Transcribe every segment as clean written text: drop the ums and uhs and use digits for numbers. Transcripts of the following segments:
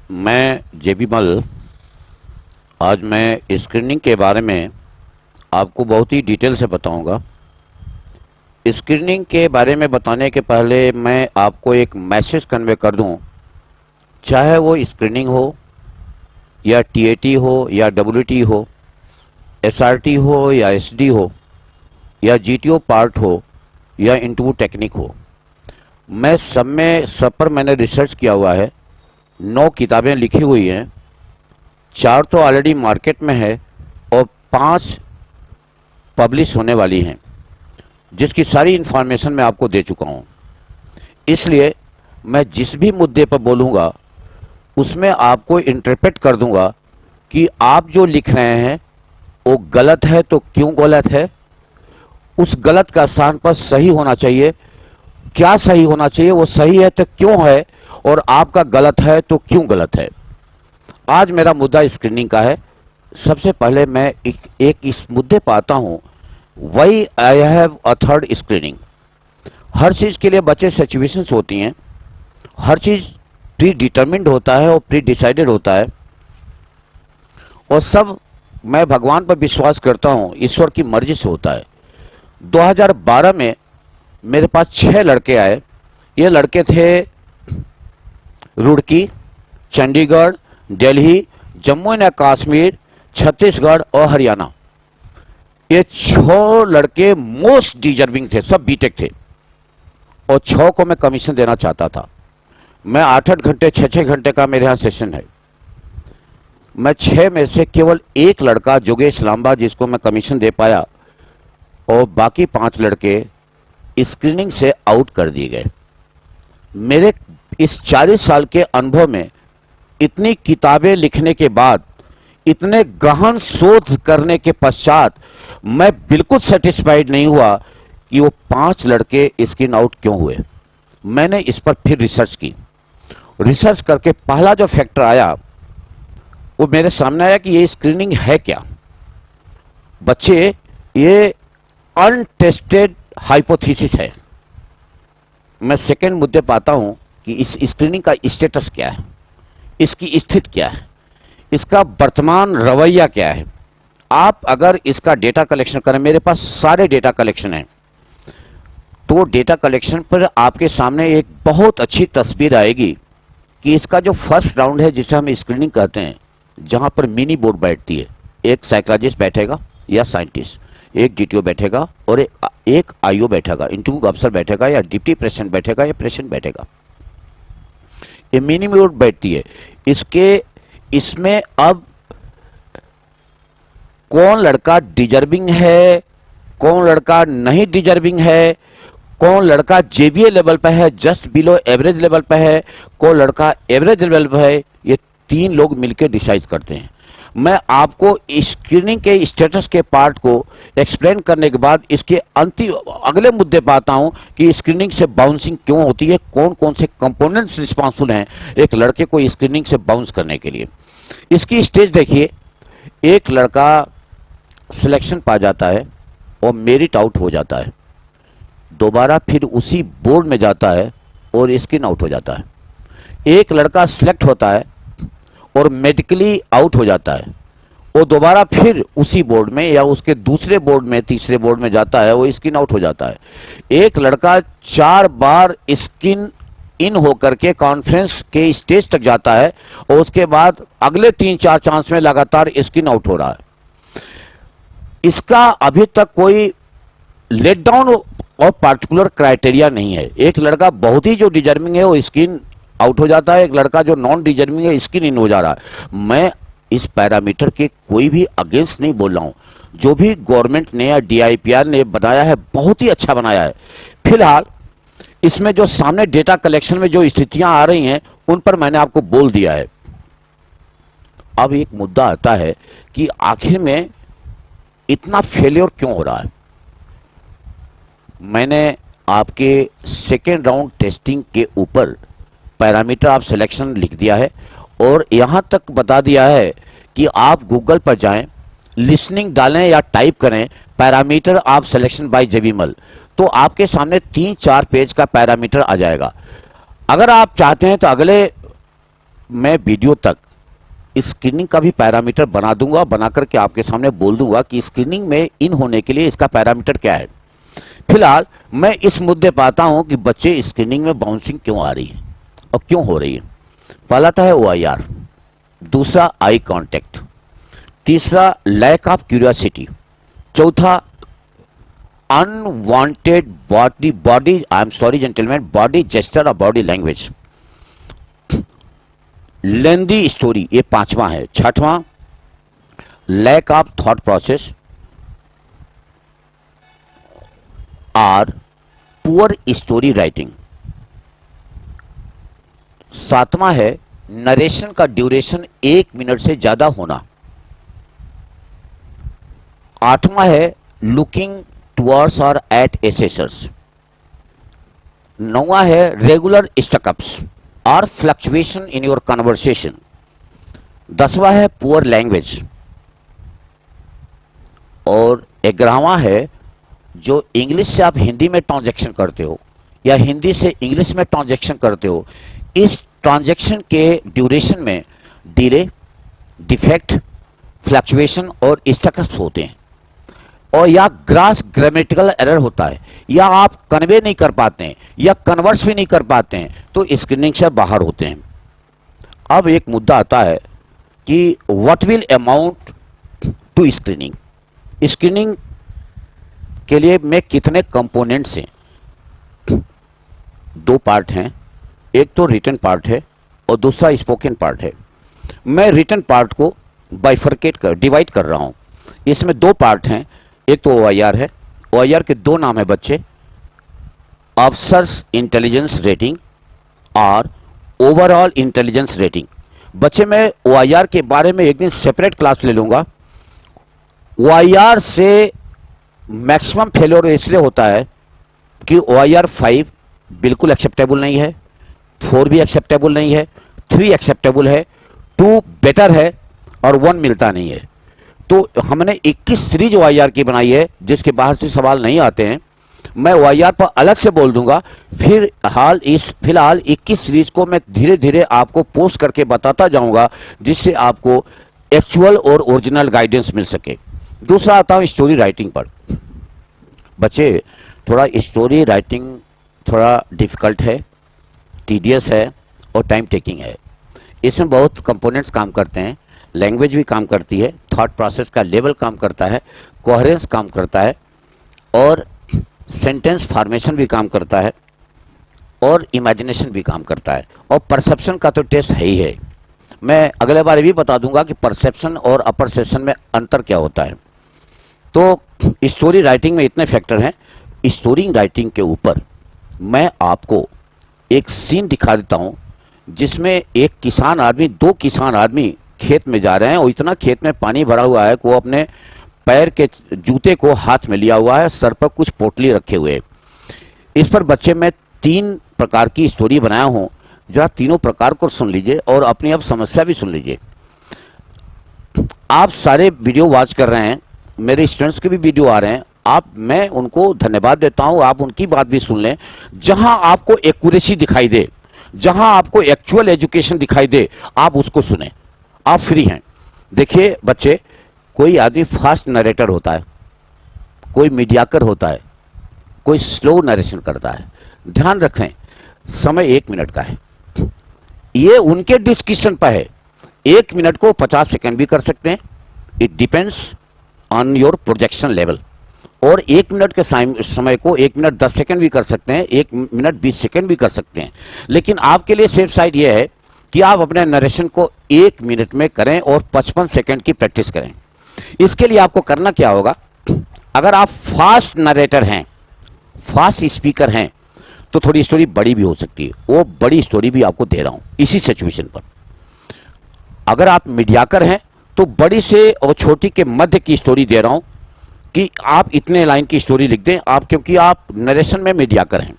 मैं जेबी मल। आज मैं स्क्रीनिंग के बारे में आपको बहुत ही डिटेल से बताऊंगा। स्क्रीनिंग के बारे में बताने के पहले मैं आपको एक मैसेज कन्वे कर दूं, चाहे वो स्क्रीनिंग हो या टीएटी हो या डब्ल्यूटी हो, एसआरटी हो या एसडी हो या जीटीओ पार्ट हो या इंटरव्यू टेक्निक हो। मैं सब पर मैंने रिसर्च किया हुआ है। 9 किताबें लिखी हुई हैं, 4 तो ऑलरेडी मार्केट में है और 5 पब्लिश होने वाली हैं, जिसकी सारी इन्फॉर्मेशन मैं आपको दे चुका हूं। इसलिए मैं जिस भी मुद्दे पर बोलूँगा उसमें आपको इंटरप्रेट कर दूंगा कि आप जो लिख रहे हैं वो गलत है तो क्यों गलत है, उस गलत का स्थान पर सही होना चाहिए, क्या सही होना चाहिए, वो सही है तो क्यों है, और आपका गलत है तो क्यों गलत है। आज मेरा मुद्दा स्क्रीनिंग का है। सबसे पहले मैं एक इस मुद्दे पर आता हूँ, why I have a third screening. हर चीज़ के लिए बच्चे सिचुएशंस होती हैं, हर चीज़ प्री डिटर्मिन्ड होता है और प्री डिसाइडेड होता है, और सब मैं भगवान पर विश्वास करता हूँ, ईश्वर की मर्जी से होता है। 2012 में मेरे पास 6 लड़के आए। ये लड़के थे रुड़की, चंडीगढ़, दिल्ली, जम्मू एंड कश्मीर, छत्तीसगढ़ और हरियाणा। ये 6 लड़के मोस्ट डिजर्विंग थे, सब बीटेक थे, और 6 को मैं कमीशन देना चाहता था। मैं 8-8 घंटे 6-6 घंटे का मेरे यहाँ सेशन है। मैं 6 में से केवल 1 लड़का जोगेश लांबा, जिसको मैं कमीशन दे पाया, और बाकी 5 लड़के स्क्रीनिंग से आउट कर दिए गए। मेरे इस 40 साल के अनुभव में इतनी किताबें लिखने के बाद, इतने गहन शोध करने के पश्चात मैं बिल्कुल सेटिस्फाइड नहीं हुआ कि वो 5 लड़के स्क्रीन आउट क्यों हुए। मैंने इस पर फिर रिसर्च की। रिसर्च करके पहला जो फैक्टर आया वो मेरे सामने आया कि ये स्क्रीनिंग है क्या। बच्चे, ये अनटेस्टेड हाइपोथेसिस है। मैं सेकेंड मुद्दे पर आता हूं कि इस स्क्रीनिंग का स्टेटस क्या है, इसकी स्थिति क्या है, इसका वर्तमान रवैया क्या है। आप अगर इसका डेटा कलेक्शन करें, मेरे पास सारे डेटा कलेक्शन हैं, तो डेटा कलेक्शन पर आपके सामने एक बहुत अच्छी तस्वीर आएगी कि इसका जो फर्स्ट राउंड है, जिसे हम स्क्रीनिंग कहते हैं, जहां पर मिनी बोर्ड बैठती है, एक साइकोलॉजिस्ट बैठेगा या साइंटिस्ट, एक जीटीओ बैठेगा और एक आईओ बैठेगा, इंटरव्यू अफसर बैठेगा या डिप्टी प्रेसिडेंट बैठेगा या प्रेसिडेंट बैठेगा। ये मिनी बोर्ड बैठती है। इसमें अब कौन लड़का डिजर्विंग है, कौन लड़का नहीं डिजर्विंग है, कौन लड़का जेबीए लेवल पर है, जस्ट बिलो एवरेज लेवल पर है, कौन लड़का एवरेज लेवल पर है, ये 3 लोग मिलकर डिसाइड करते हैं। मैं आपको स्क्रीनिंग के स्टेटस के पार्ट को एक्सप्लेन करने के बाद इसके अंतिम अगले मुद्दे पर आता हूं कि स्क्रीनिंग से बाउंसिंग क्यों होती है, कौन कौन से कंपोनेंट्स रिस्पॉन्सिबल हैं एक लड़के को स्क्रीनिंग से बाउंस करने के लिए। इसकी स्टेज देखिए, एक लड़का सिलेक्शन पा जाता है और मेरिट आउट हो जाता है, दोबारा फिर उसी बोर्ड में जाता है और स्क्रीन आउट हो जाता है। एक लड़का सिलेक्ट होता है और मेडिकली आउट हो जाता है, वो दोबारा फिर उसी बोर्ड में या उसके दूसरे बोर्ड में, तीसरे बोर्ड में जाता है, वो स्क्रीन आउट हो जाता है। एक लड़का 4 बार स्क्रीन इन होकर के कॉन्फ्रेंस के स्टेज तक जाता है और उसके बाद अगले 3-4 चांस में लगातार स्क्रीन आउट हो रहा है। इसका अभी तक कोई लेट डाउन और पार्टिकुलर क्राइटेरिया नहीं है। एक लड़का बहुत ही जो डिजर्विंग है वो स्क्रीन आउट हो जाता है, एक लड़का जो नॉन डिजर्विंग है स्क्रीन इन हो जा रहा है। मैं इस पैरामीटर के कोई भी अगेंस्ट नहीं बोल रहा हूं। जो भी गवर्नमेंट ने या डीआईपीआर ने बनाया है, बहुत ही अच्छा बनाया है। फिलहाल इसमें जो सामने डेटा कलेक्शन में जो स्थितियां आ रही हैं उन पर मैंने आपको बोल दिया है। अब एक मुद्दा आता है कि आखिर में इतना फेलियर क्यों हो रहा है। मैंने आपके सेकेंड राउंड टेस्टिंग के ऊपर पैरामीटर ऑफ सिलेक्शन लिख दिया है और यहां तक बता दिया है कि आप गूगल पर जाएं, लिसनिंग डालें या टाइप करें पैरामीटर ऑफ सिलेक्शन बाय जेबी मल, तो आपके सामने 3-4 पेज का पैरामीटर आ जाएगा। अगर आप चाहते हैं तो अगले मैं वीडियो तक स्क्रीनिंग का भी पैरामीटर बना दूंगा, बना करके आपके सामने बोल दूंगा कि स्क्रीनिंग में इन होने के लिए इसका पैरामीटर क्या है। फिलहाल मैं इस मुद्दे पर आता हूं कि बच्चे स्क्रीनिंग में बाउंसिंग क्यों आ रही है और क्यों हो रही है। पहला तो है OIR, दूसरा आई कांटेक्ट, तीसरा लैक ऑफ क्यूरियोसिटी, चौथा unwanted body I am sorry gentleman, body gesture और बॉडी लैंग्वेज, लेंदी स्टोरी, ये पांचवा है। छठवां लैक ऑफ थॉट प्रोसेस और पुअर स्टोरी राइटिंग। सातवां है नरेशन का ड्यूरेशन 1 मिनट से ज्यादा होना। आठवां है लुकिंग टुवर्ड्स और एट एसेसर्स। नौवां है रेगुलर स्टकअप्स और फ्लक्चुएशन इन योर कन्वर्सेशन। 10वां है पुअर लैंग्वेज और 11वां है जो इंग्लिश से आप हिंदी में ट्रांजैक्शन करते हो या हिंदी से इंग्लिश में ट्रांजैक्शन करते हो, इस ट्रांजैक्शन के ड्यूरेशन में डिले, डिफेक्ट, फ्लक्चुएशन और स्टकअप्स होते हैं और या ग्रास ग्रामेटिकल एरर होता है या आप कन्वे नहीं कर पाते हैं या कन्वर्स भी नहीं कर पाते हैं तो स्क्रीनिंग से बाहर होते हैं। अब एक मुद्दा आता है कि what will amount to screening. Screening के लिए में कितने कंपोनेंट्स हैं? 2 पार्ट हैं, एक तो रिटन पार्ट है और दूसरा स्पोकन पार्ट है। मैं रिटन पार्ट को डिवाइड कर रहा हूं। इसमें 2 पार्ट हैं, एक तो OIR है। OIR के 2 नाम है बच्चे, ऑफिसर्स इंटेलिजेंस रेटिंग और ओवरऑल इंटेलिजेंस रेटिंग। बच्चे मैं OIR के बारे में एक दिन सेपरेट क्लास ले लूंगा। OIR से मैक्सिमम फेलियर इसलिए होता है कि OIR 5 बिल्कुल एक्सेप्टेबल नहीं है, 4 भी एक्सेप्टेबल नहीं है, 3 एक्सेप्टेबल है, 2 बेटर है और 1 मिलता नहीं है। तो हमने 21 सीरीज OIR की बनाई है जिसके बाहर से सवाल नहीं आते हैं। मैं OIR पर अलग से बोल दूंगा। फिलहाल 21 सीरीज को मैं धीरे धीरे आपको पोस्ट करके बताता जाऊंगा जिससे आपको एक्चुअल और ओरिजिनल गाइडेंस मिल सके। दूसरा आता हूं स्टोरी राइटिंग पर। बच्चे थोड़ा स्टोरी राइटिंग थोड़ा डिफिकल्ट है, टीडियस है और टाइम टेकिंग है। इसमें बहुत कंपोनेंट्स काम करते हैं, लैंग्वेज भी काम करती है, थॉट प्रोसेस का लेवल काम करता है, कोहेरेंस काम करता है और सेंटेंस फॉर्मेशन भी काम करता है और इमेजिनेशन भी काम करता है और परसेप्शन का तो टेस्ट है ही है। मैं अगले बार भी बता दूंगा कि परसेप्शन और अपर सेशन में अंतर क्या होता है। तो स्टोरी राइटिंग में इतने फैक्टर हैं। स्टोरी राइटिंग के ऊपर मैं आपको एक सीन दिखा देता हूं जिसमें एक किसान आदमी, 2 किसान आदमी खेत में जा रहे हैं और इतना खेत में पानी भरा हुआ है कि वो अपने पैर के जूते को हाथ में लिया हुआ है, सर पर कुछ पोटली रखे हुए। इस पर बच्चे मैं 3 प्रकार की स्टोरी बनाया हूं, जरा तीनों प्रकार को सुन लीजिए और अपनी अब समस्या भी सुन लीजिए। आप सारे वीडियो वॉच कर रहे हैं, मेरे स्टूडेंट्स के भी वीडियो आ रहे हैं, मैं उनको धन्यवाद देता हूं, आप उनकी बात भी सुन लें। जहां आपको एक्यूरेसी दिखाई दे, जहां आपको एक्चुअल एजुकेशन दिखाई दे, आप उसको सुने। आप फ्री हैं। देखिए बच्चे, कोई आदमी फास्ट नरेटर होता है, कोई मीडियाकर होता है, कोई स्लो नरेशन करता है। ध्यान रखें, समय 1 मिनट का है। ये उनके डिस्कशन पर है। 1 मिनट को 50 सेकंड भी कर सकते हैं, it depends on your projection level. और 1 मिनट के समय को 1 मिनट 10 सेकंड भी कर सकते हैं, 1 मिनट 20 सेकंड भी कर सकते हैं। लेकिन आपके लिए सेफ साइड यह है कि आप अपने नरेशन को 1 मिनट में करें और 55 सेकंड की प्रैक्टिस करें। इसके लिए आपको करना क्या होगा, अगर आप फास्ट नरेटर हैं, फास्ट स्पीकर हैं, तो थोड़ी स्टोरी बड़ी भी हो सकती है। वो बड़ी स्टोरी भी आपको दे रहा हूं इसी सिचुएशन पर। अगर आप मीडियाकर हैं तो बड़ी से और छोटी के मध्य की स्टोरी दे रहा हूं कि आप इतने लाइन की स्टोरी लिख दें आप, क्योंकि आप नरेशन में मीडियाकर हैं।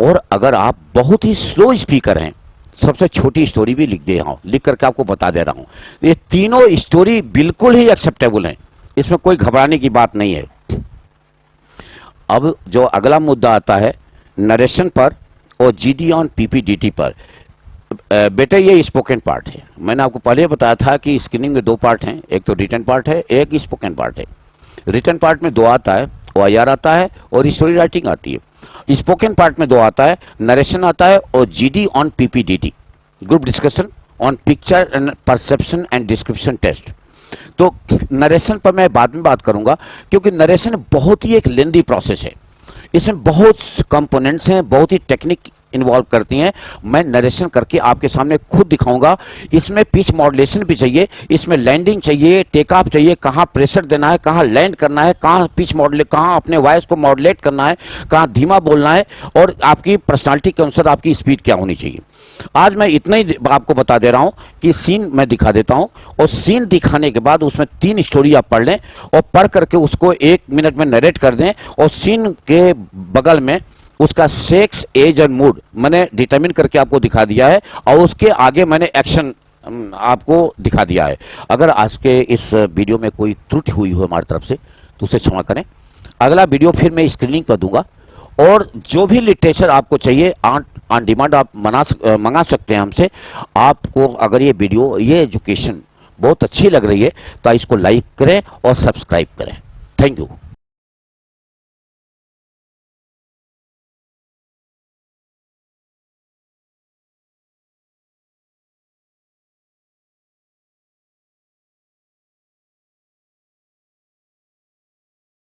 और अगर आप बहुत ही स्लो स्पीकर हैं, सबसे छोटी स्टोरी भी लिख दे रहा हूं, लिख करके आपको बता दे रहा हूं। ये तीनों स्टोरी बिल्कुल ही एक्सेप्टेबल हैं, इसमें कोई घबराने की बात नहीं है। अब जो अगला मुद्दा आता है नरेशन पर और GD ऑन PPDT पर। बेटे ये स्पोकन पार्ट है। मैंने आपको पहले बताया था कि स्क्रीनिंग में 2 पार्ट हैं, एक तो रिटन पार्ट है, एक स्पोकन पार्ट है। रिटन पार्ट में 2 आता है, OIR आता है और स्टोरी राइटिंग आती है। स्पोकन पार्ट में 2 आता है, नरेशन आता है और GD on PPDD, group discussion on picture and perception and description test. तो नरेशन पर मैं बाद में बात करूंगा, क्योंकि नरेशन बहुत ही एक लेंदी प्रोसेस है। इसमें बहुत कंपोनेंट्स हैं, बहुत ही टेक्निक इन्वॉल्व करती हैं। मैं नरेशन करके आपके सामने खुद दिखाऊंगा। इसमें पिच मॉड्यूलेशन भी चाहिए, इसमें लैंडिंग चाहिए, टेक ऑफ चाहिए, कहाँ प्रेशर देना है, कहाँ लैंड करना है, कहाँ पिच मॉड्यूलेट, कहाँ अपने वॉइस को मॉड्यूलेट करना है, कहाँ धीमा बोलना है, और आपकी पर्सनालिटी के अनुसार आपकी स्पीड क्या होनी चाहिए। आज मैं इतना ही आपको बता दे रहा हूं कि सीन मैं दिखा देता हूं, और सीन दिखाने के बाद उसमें 3 स्टोरी आप पढ़ लें और पढ़ करके उसको 1 मिनट में नरेट कर दें, और सीन के बगल में उसका सेक्स, एज और मूड मैंने डिटरमिन करके आपको दिखा दिया है, और उसके आगे मैंने एक्शन आपको दिखा दिया है। अगर आज के इस वीडियो में कोई त्रुटि हुई हो हमारी तरफ से तो उसे क्षमा करें। अगला वीडियो फिर मैं स्क्रीनिंग पर दूंगा, और जो भी लिटरेचर आपको चाहिए ऑन डिमांड आप मंगा सकते हैं हमसे। आपको अगर ये वीडियो, ये एजुकेशन बहुत अच्छी लग रही है तो इसको लाइक करें और सब्सक्राइब करें। Thank you.